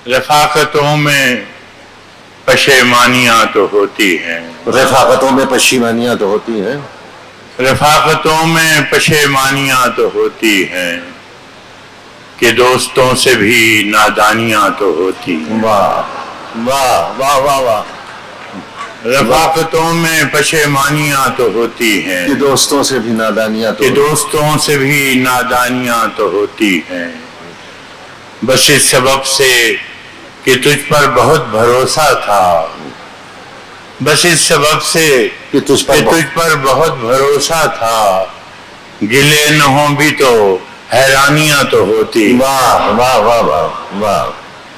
رفاقتوں میں پشیمانیاں تو ہوتی ہیں، رفاقتوں میں پشیمانیاں تو ہوتی ہیں، رفاقتوں میں پشیمانیاں تو ہوتی ہیں کہ دوستوں سے بھی نادانیاں تو ہوتی ہیں۔ واہ واہ واہ واہ واہ، رفاقتوں میں پشیمانیاں تو ہوتی ہیں کہ دوستوں سے بھی نادانیاں تو کہ دوستوں سے بھی نادانیاں تو ہوتی ہیں، بس اس سبب سے کہ تجھ پر بہت بھروسہ تھا، بس اس سبب سے کہ تجھ پر بہت بھروسہ تھا، گلے نہ ہوں بھی تو حیرانیاں تو ہوتی، واہ واہ واہ واہ واہ،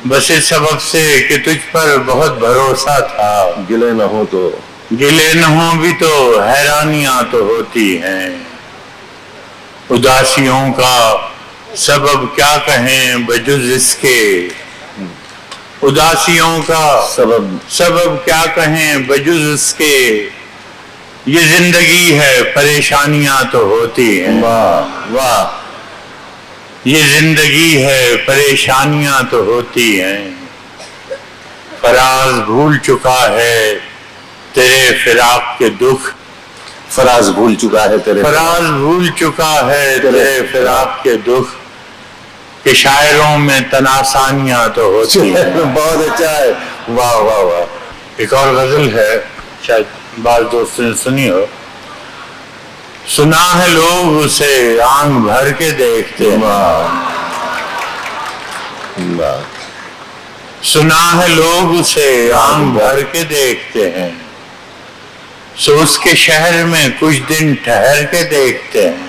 بس اس سبب سے کہ تجھ پر بہت بھروسہ تھا، گلے نہ ہو تو گلے نہ ہوں بھی تو حیرانیاں تو ہوتی ہیں، اداسیوں کا سبب کیا کہیں بجز اس کے، اداسیوں کا سبب کیا کہیں بجز اس کے، یہ زندگی ہے پریشانیاں تو ہوتی ہیں، واہ واہ، یہ زندگی ہے پریشانیاں تو ہوتی ہیں، فراز بھول چکا ہے تیرے فراق کے دکھ، فراز بھول چکا ہے تیرے فراز بھول چکا ہے تیرے فراق کے دکھ، کہ شاعروں میں تناسانیاں تو ہوتی ہیں۔ بہت اچھا ہے، واہ واہ واہ۔ ایک اور غزل ہے، شاید بعض دوستوں نے سنی ہو، سنا ہے لوگ اسے آنکھ بھر کے دیکھتے ہیں، سنا ہے لوگ اسے آنکھ بھر کے دیکھتے ہیں، سو اس کے شہر میں کچھ دن ٹھہر کے دیکھتے ہیں،